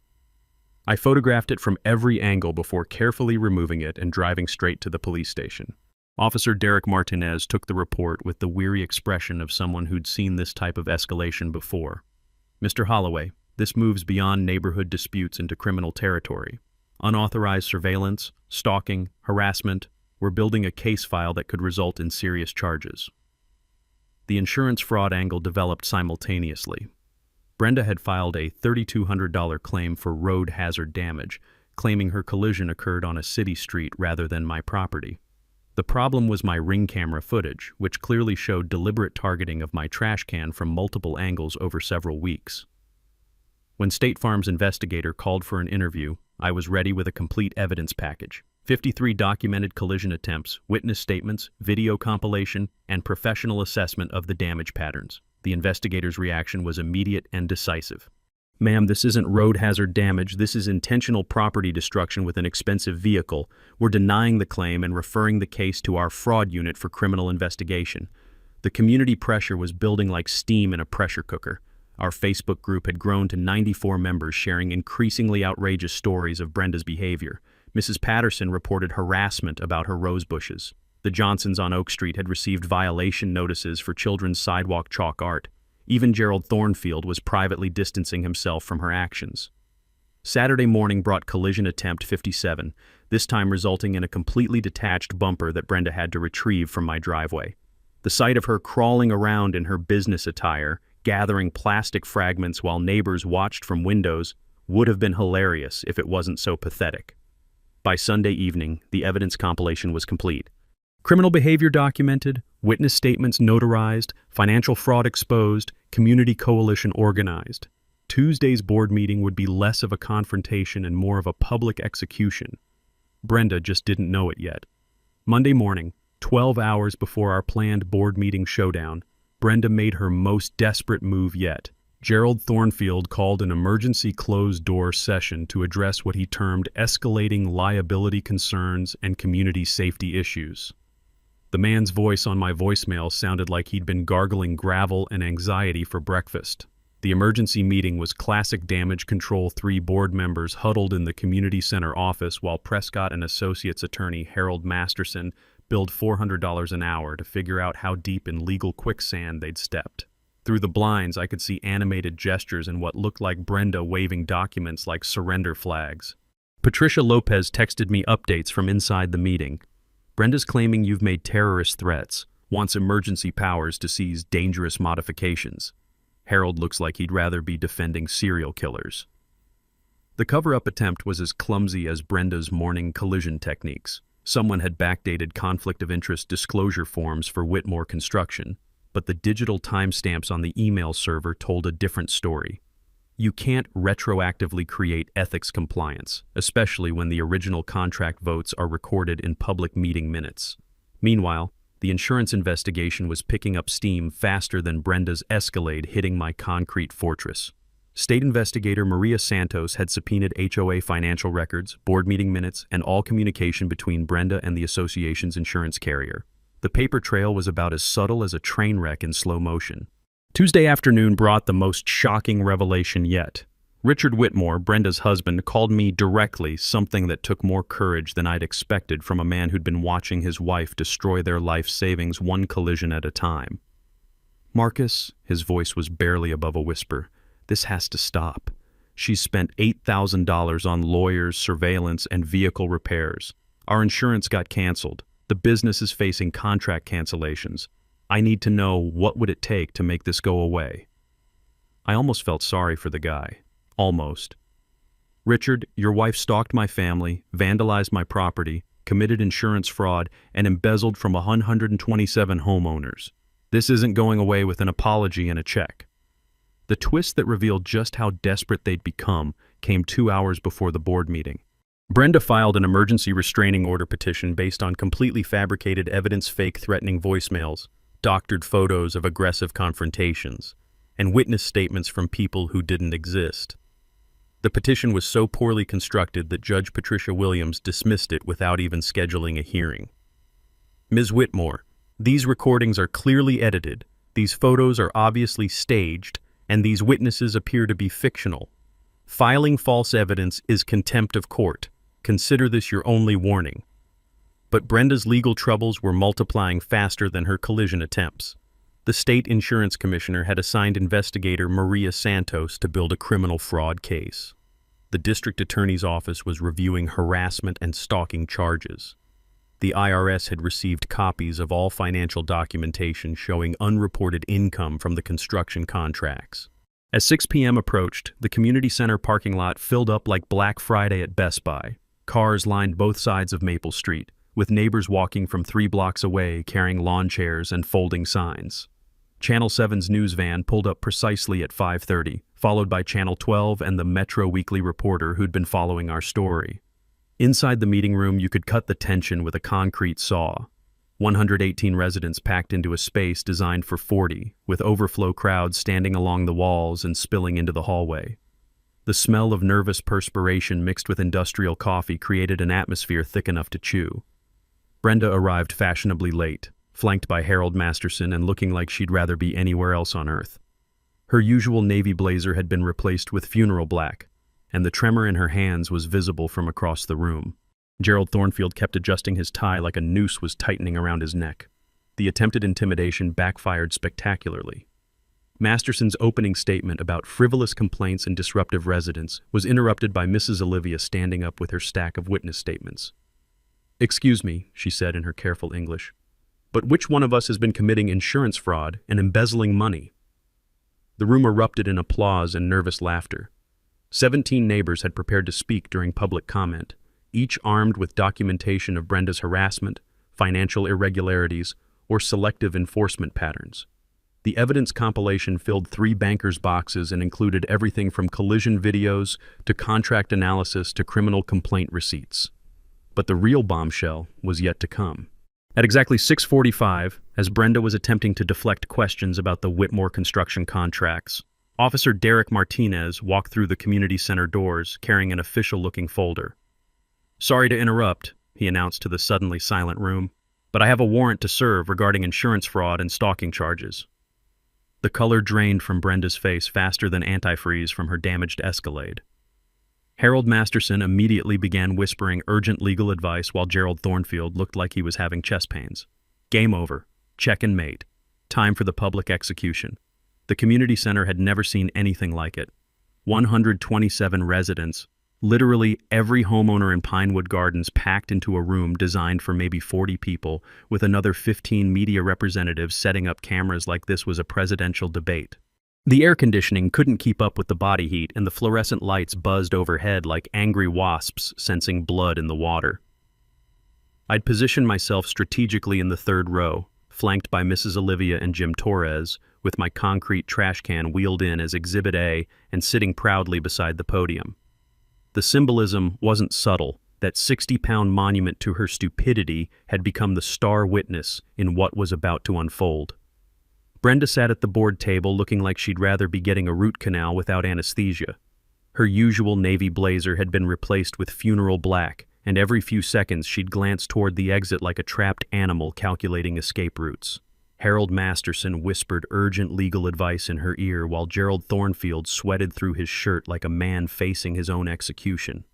I photographed it from every angle before carefully removing it and driving straight to the police station. Officer Derek Martinez took the report with the weary expression of someone who'd seen this type of escalation before. "Mr. Holloway, this moves beyond neighborhood disputes into criminal territory. Unauthorized surveillance, stalking, harassment. We're building a case file that could result in serious charges." The insurance fraud angle developed simultaneously. Brenda had filed a $3,200 claim for road hazard damage, claiming her collision occurred on a city street rather than my property. The problem was my Ring camera footage, which clearly showed deliberate targeting of my trash can from multiple angles over several weeks. When State Farm's investigator called for an interview, I was ready with a complete evidence package. 53 documented collision attempts, witness statements, video compilation, and professional assessment of the damage patterns. The investigator's reaction was immediate and decisive. "Ma'am, this isn't road hazard damage. This is intentional property destruction with an expensive vehicle. We're denying the claim and referring the case to our fraud unit for criminal investigation." The community pressure was building like steam in a pressure cooker. Our Facebook group had grown to 94 members sharing increasingly outrageous stories of Brenda's behavior. Mrs. Patterson reported harassment about her rose bushes. The Johnsons on Oak Street had received violation notices for children's sidewalk chalk art. Even Gerald Thornfield was privately distancing himself from her actions. Saturday morning brought collision attempt 57, this time resulting in a completely detached bumper that Brenda had to retrieve from my driveway. The sight of her crawling around in her business attire, gathering plastic fragments while neighbors watched from windows, would have been hilarious if it wasn't so pathetic. By Sunday evening, the evidence compilation was complete. Criminal behavior documented, witness statements notarized, financial fraud exposed, community coalition organized. Tuesday's board meeting would be less of a confrontation and more of a public execution. Brenda just didn't know it yet. Monday morning, 12 hours before our planned board meeting showdown, Brenda made her most desperate move yet. Gerald Thornfield called an emergency closed-door session to address what he termed escalating liability concerns and community safety issues. The man's voice on my voicemail sounded like he'd been gargling gravel and anxiety for breakfast. The emergency meeting was classic damage control. 3 board members huddled in the community center office while Prescott and Associates attorney Harold Masterson billed $400 an hour to figure out how deep in legal quicksand they'd stepped. Through the blinds, I could see animated gestures and what looked like Brenda waving documents like surrender flags. Patricia Lopez texted me updates from inside the meeting. "Brenda's claiming you've made terrorist threats, wants emergency powers to seize dangerous modifications. Harold looks like he'd rather be defending serial killers." The cover-up attempt was as clumsy as Brenda's morning collision techniques. Someone had backdated conflict of interest disclosure forms for Whitmore Construction, but the digital timestamps on the email server told a different story. You can't retroactively create ethics compliance, especially when the original contract votes are recorded in public meeting minutes. Meanwhile, the insurance investigation was picking up steam faster than Brenda's Escalade hitting my concrete fortress. State investigator Maria Santos had subpoenaed HOA financial records, board meeting minutes, and all communication between Brenda and the association's insurance carrier. The paper trail was about as subtle as a train wreck in slow motion. Tuesday afternoon brought the most shocking revelation yet. Richard Whitmore, Brenda's husband, called me directly, something that took more courage than I'd expected from a man who'd been watching his wife destroy their life savings one collision at a time. "Marcus," his voice was barely above a whisper, "this has to stop. She's spent $8,000 on lawyers, surveillance, and vehicle repairs. Our insurance got canceled. The business is facing contract cancellations. I need to know, what would it take to make this go away?" I almost felt sorry for the guy. Almost. "Richard, your wife stalked my family, vandalized my property, committed insurance fraud, and embezzled from 127 homeowners. This isn't going away with an apology and a check." The twist that revealed just how desperate they'd become came 2 hours before the board meeting. Brenda filed an emergency restraining order petition based on completely fabricated evidence, fake threatening voicemails, doctored photos of aggressive confrontations, and witness statements from people who didn't exist. The petition was so poorly constructed that Judge Patricia Williams dismissed it without even scheduling a hearing. "Ms. Whitmore, these recordings are clearly edited, these photos are obviously staged, and these witnesses appear to be fictional. Filing false evidence is contempt of court. Consider this your only warning." But Brenda's legal troubles were multiplying faster than her collision attempts. The state insurance commissioner had assigned investigator Maria Santos to build a criminal fraud case. The district attorney's office was reviewing harassment and stalking charges. The IRS had received copies of all financial documentation showing unreported income from the construction contracts. As 6 p.m. approached, the community center parking lot filled up like Black Friday at Best Buy. Cars lined both sides of Maple Street, with neighbors walking from 3 blocks away carrying lawn chairs and folding signs. Channel 7's news van pulled up precisely at 5:30, followed by Channel 12 and the Metro Weekly reporter who'd been following our story. Inside the meeting room, you could cut the tension with a concrete saw. 118 residents packed into a space designed for 40, with overflow crowds standing along the walls and spilling into the hallway. The smell of nervous perspiration mixed with industrial coffee created an atmosphere thick enough to chew. Brenda arrived fashionably late, flanked by Harold Masterson and looking like she'd rather be anywhere else on earth. Her usual navy blazer had been replaced with funeral black, and the tremor in her hands was visible from across the room. Gerald Thornfield kept adjusting his tie like a noose was tightening around his neck. The attempted intimidation backfired spectacularly. Masterson's opening statement about frivolous complaints and disruptive residents was interrupted by Mrs. Olivia standing up with her stack of witness statements. "Excuse me," she said in her careful English, "but which one of us has been committing insurance fraud and embezzling money?" The room erupted in applause and nervous laughter. 17 neighbors had prepared to speak during public comment, each armed with documentation of Brenda's harassment, financial irregularities, or selective enforcement patterns. The evidence compilation filled 3 bankers' boxes and included everything from collision videos to contract analysis to criminal complaint receipts. But the real bombshell was yet to come. At exactly 6:45, as Brenda was attempting to deflect questions about the Whitmore construction contracts, Officer Derek Martinez walked through the community center doors carrying an official-looking folder. "Sorry to interrupt," he announced to the suddenly silent room, "but I have a warrant to serve regarding insurance fraud and stalking charges." The color drained from Brenda's face faster than antifreeze from her damaged Escalade. Harold Masterson immediately began whispering urgent legal advice while Gerald Thornfield looked like he was having chest pains. Game over. Check and mate. Time for the public execution. The community center had never seen anything like it. 127 residents, literally every homeowner in Pinewood Gardens packed into a room designed for maybe 40 people, with another 15 media representatives setting up cameras like this was a presidential debate. The air conditioning couldn't keep up with the body heat, and the fluorescent lights buzzed overhead like angry wasps sensing blood in the water. I'd positioned myself strategically in the 3rd row, flanked by Mrs. Olivia and Jim Torres, with my concrete trash can wheeled in as Exhibit A and sitting proudly beside the podium. The symbolism wasn't subtle. That 60-pound monument to her stupidity had become the star witness in what was about to unfold. Brenda sat at the board table looking like she'd rather be getting a root canal without anesthesia. Her usual navy blazer had been replaced with funeral black, and every few seconds she'd glance toward the exit like a trapped animal calculating escape routes. Harold Masterson whispered urgent legal advice in her ear while Gerald Thornfield sweated through his shirt like a man facing his own execution.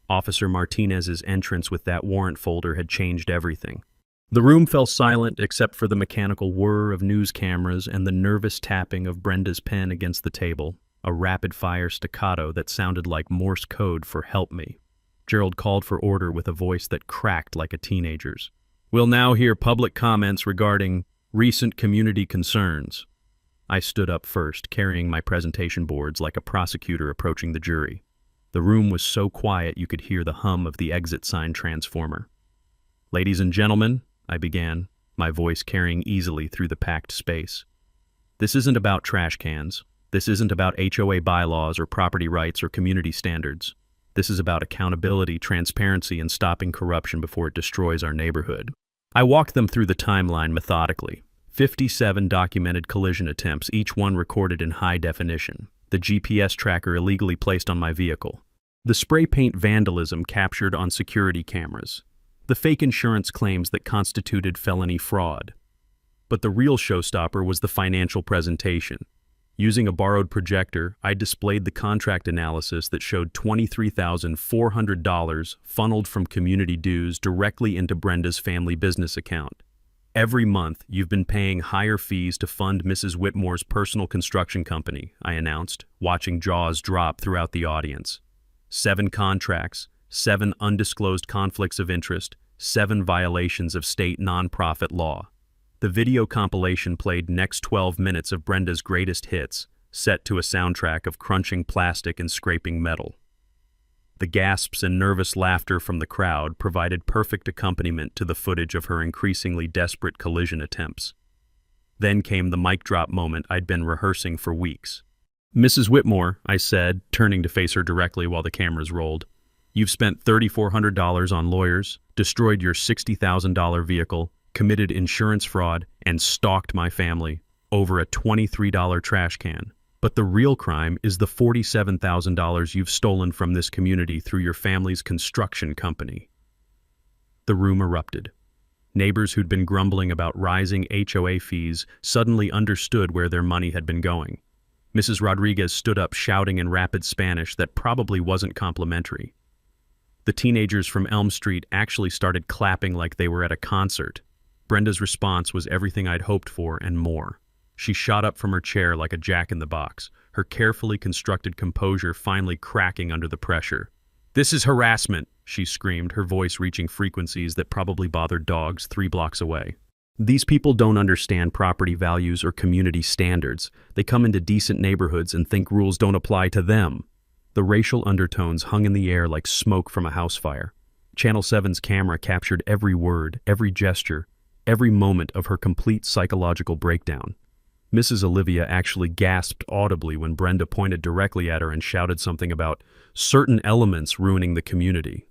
Officer Martinez's entrance with that warrant folder had changed everything. The room fell silent except for the mechanical whir of news cameras and the nervous tapping of Brenda's pen against the table, a rapid-fire staccato that sounded like Morse code for "help me." Gerald called for order with a voice that cracked like a teenager's. "We'll now hear public comments regarding recent community concerns." I stood up first, carrying my presentation boards like a prosecutor approaching the jury. The room was so quiet you could hear the hum of the exit sign transformer. "Ladies and gentlemen," I began, my voice carrying easily through the packed space. "This isn't about trash cans. This isn't about HOA bylaws or property rights or community standards. This is about accountability, transparency, and stopping corruption before it destroys our neighborhood." I walked them through the timeline methodically. 57 documented collision attempts, each one recorded in high definition. The GPS tracker illegally placed on my vehicle. The spray paint vandalism captured on security cameras. The fake insurance claims that constituted felony fraud. But the real showstopper was the financial presentation. Using a borrowed projector, I displayed the contract analysis that showed $23,400 funneled from community dues directly into Brenda's family business account. "Every month, you've been paying higher fees to fund Mrs. Whitmore's personal construction company," I announced, watching jaws drop throughout the audience. 7 contracts, 7 undisclosed conflicts of interest, 7 violations of state nonprofit law. The video compilation played next 12 minutes of Brenda's greatest hits, set to a soundtrack of crunching plastic and scraping metal. The gasps and nervous laughter from the crowd provided perfect accompaniment to the footage of her increasingly desperate collision attempts. Then came the mic drop moment I'd been rehearsing for weeks. "Mrs. Whitmore," I said, turning to face her directly while the cameras rolled, "you've spent $3,400 on lawyers, destroyed your $60,000 vehicle, committed insurance fraud, and stalked my family over a $23 trash can. But the real crime is the $47,000 you've stolen from this community through your family's construction company." The room erupted. Neighbors who'd been grumbling about rising HOA fees suddenly understood where their money had been going. Mrs. Rodriguez stood up shouting in rapid Spanish that probably wasn't complimentary. The teenagers from Elm Street actually started clapping like they were at a concert. Brenda's response was everything I'd hoped for and more. She shot up from her chair like a jack-in-the-box, her carefully constructed composure finally cracking under the pressure. "This is harassment," she screamed, her voice reaching frequencies that probably bothered dogs 3 blocks away. "These people don't understand property values or community standards. They come into decent neighborhoods and think rules don't apply to them." The racial undertones hung in the air like smoke from a house fire. Channel 7's camera captured every word, every gesture, every moment of her complete psychological breakdown. Mrs. Olivia actually gasped audibly when Brenda pointed directly at her and shouted something about certain elements ruining the community.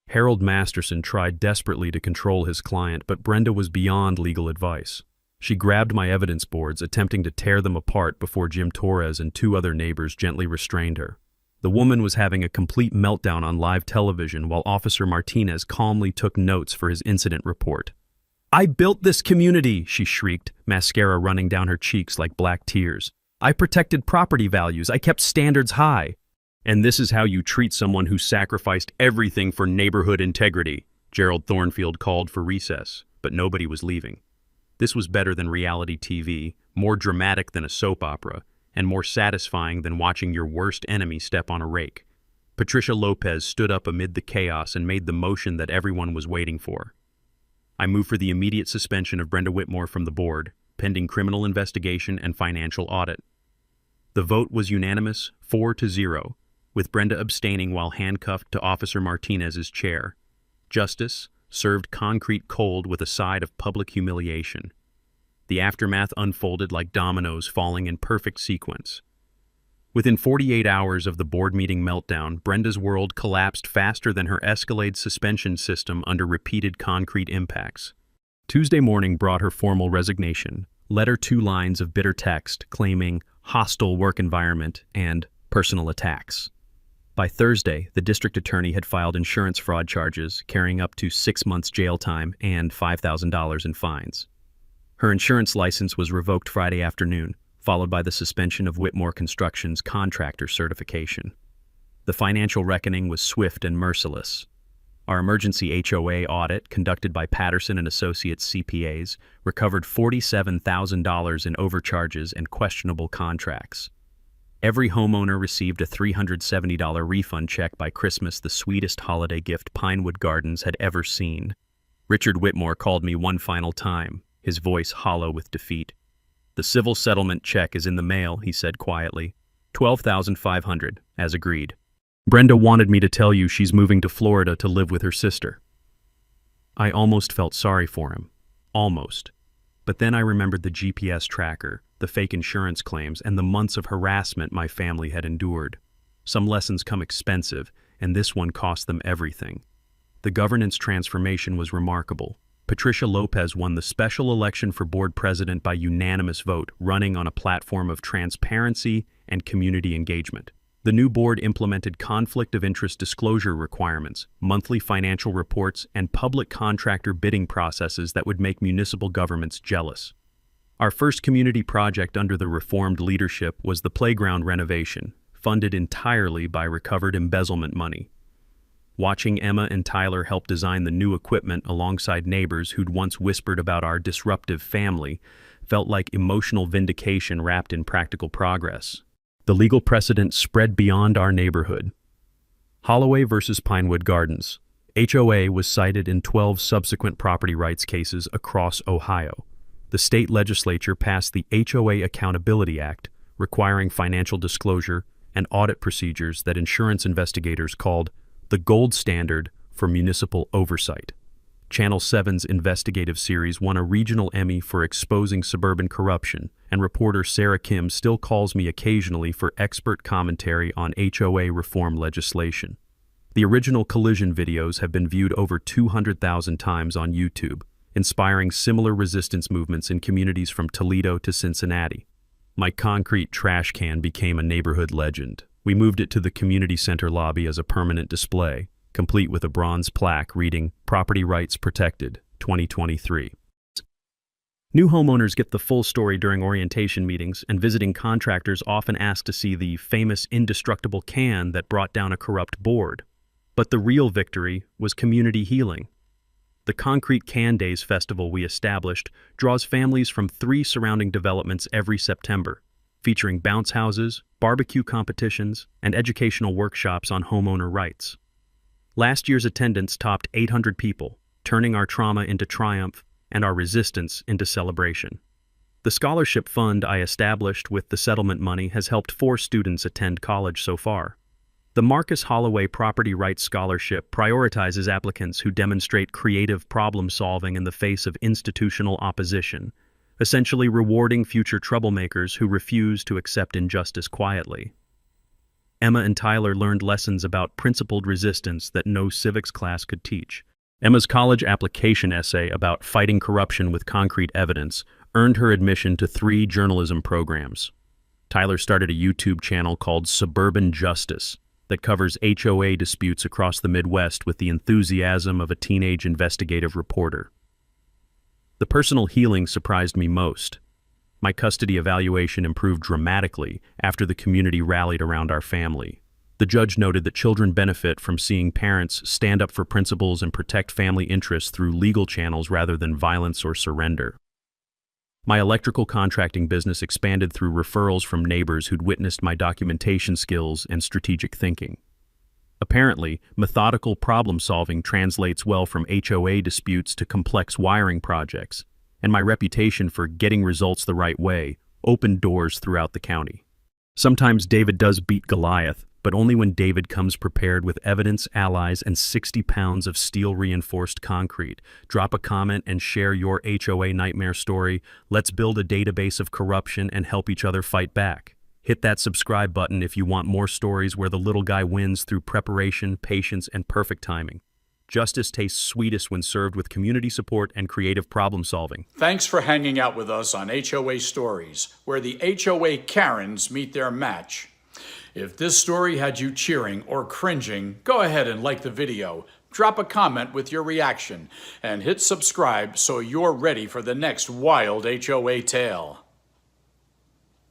Harold Masterson tried desperately to control his client, but Brenda was beyond legal advice. She grabbed my evidence boards, attempting to tear them apart before Jim Torres and 2 other neighbors gently restrained her. The woman was having a complete meltdown on live television while Officer Martinez calmly took notes for his incident report. "I built this community," she shrieked, mascara running down her cheeks like black tears. "I protected property values. I kept standards high." "And this is how you treat someone who sacrificed everything for neighborhood integrity," Gerald Thornfield called for recess, but nobody was leaving. This was better than reality TV, more dramatic than a soap opera, and more satisfying than watching your worst enemy step on a rake. Patricia Lopez stood up amid the chaos and made the motion that everyone was waiting for. I moved for the immediate suspension of Brenda Whitmore from the board, pending criminal investigation and financial audit. The vote was unanimous, 4-0, with Brenda abstaining while handcuffed to Officer Martinez's chair. Justice served concrete cold with a side of public humiliation. The aftermath unfolded like dominoes falling in perfect sequence. Within 48 hours of the board meeting meltdown, Brenda's world collapsed faster than her Escalade suspension system under repeated concrete impacts. Tuesday morning brought her formal resignation, led her 2 lines of bitter text claiming hostile work environment and personal attacks. By Thursday, the district attorney had filed insurance fraud charges, carrying up to 6 months jail time and $5,000 in fines. Her insurance license was revoked Friday afternoon, followed by the suspension of Whitmore Construction's contractor certification. The financial reckoning was swift and merciless. Our emergency HOA audit, conducted by Patterson and Associates CPAs, recovered $47,000 in overcharges and questionable contracts. Every homeowner received a $370 refund check by Christmas, the sweetest holiday gift Pinewood Gardens had ever seen. Richard Whitmore called me one final time, his voice hollow with defeat. "The civil settlement check is in the mail," he said quietly. $12,500, as agreed. "Brenda wanted me to tell you she's moving to Florida to live with her sister." I almost felt sorry for him. Almost. But then I remembered the GPS tracker, the fake insurance claims, and the months of harassment my family had endured. Some lessons come expensive, and this one cost them everything. The governance transformation was remarkable. Patricia Lopez won the special election for board president by unanimous vote, running on a platform of transparency and community engagement. The new board implemented conflict of interest disclosure requirements, monthly financial reports, and public contractor bidding processes that would make municipal governments jealous. Our first community project under the reformed leadership was the playground renovation, funded entirely by recovered embezzlement money. Watching Emma and Tyler help design the new equipment alongside neighbors who'd once whispered about our disruptive family felt like emotional vindication wrapped in practical progress. The legal precedent spread beyond our neighborhood. Holloway versus Pinewood Gardens. HOA was cited in 12 subsequent property rights cases across Ohio. The state legislature passed the HOA Accountability Act, requiring financial disclosure and audit procedures that insurance investigators called the gold standard for municipal oversight. Channel 7's investigative series won a regional Emmy for exposing suburban corruption, and reporter Sarah Kim still calls me occasionally for expert commentary on HOA reform legislation. The original collision videos have been viewed over 200,000 times on YouTube, inspiring similar resistance movements in communities from Toledo to Cincinnati. My concrete trash can became a neighborhood legend. We moved it to the community center lobby as a permanent display, complete with a bronze plaque reading "Property Rights Protected, 2023. New homeowners get the full story during orientation meetings, and visiting contractors often ask to see the famous indestructible can that brought down a corrupt board. But the real victory was community healing. The Concrete Can Days festival we established draws families from 3 surrounding developments every September, featuring bounce houses, barbecue competitions, and educational workshops on homeowner rights. Last year's attendance topped 800 people, turning our trauma into triumph and our resistance into celebration. The scholarship fund I established with the settlement money has helped 4 students attend college so far. The Marcus Holloway Property Rights Scholarship prioritizes applicants who demonstrate creative problem solving in the face of institutional opposition, essentially rewarding future troublemakers who refuse to accept injustice quietly. Emma and Tyler learned lessons about principled resistance that no civics class could teach. Emma's college application essay about fighting corruption with concrete evidence earned her admission to 3 journalism programs. Tyler started a YouTube channel called Suburban Justice that covers HOA disputes across the Midwest with the enthusiasm of a teenage investigative reporter. The personal healing surprised me most. My custody evaluation improved dramatically after the community rallied around our family. The judge noted that children benefit from seeing parents stand up for principles and protect family interests through legal channels rather than violence or surrender. My electrical contracting business expanded through referrals from neighbors who'd witnessed my documentation skills and strategic thinking. Apparently, methodical problem-solving translates well from HOA disputes to complex wiring projects, and my reputation for getting results the right way opened doors throughout the county. Sometimes David does beat Goliath, but only when David comes prepared with evidence, allies, and 60 pounds of steel-reinforced concrete. Drop a comment and share your HOA nightmare story. Let's build a database of corruption and help each other fight back. Hit that subscribe button if you want more stories where the little guy wins through preparation, patience, and perfect timing. Justice tastes sweetest when served with community support and creative problem solving. Thanks for hanging out with us on HOA Stories, where the HOA Karens meet their match. If this story had you cheering or cringing, go ahead and like the video, Drop a comment with your reaction and hit subscribe so you're ready for the next wild HOA tale.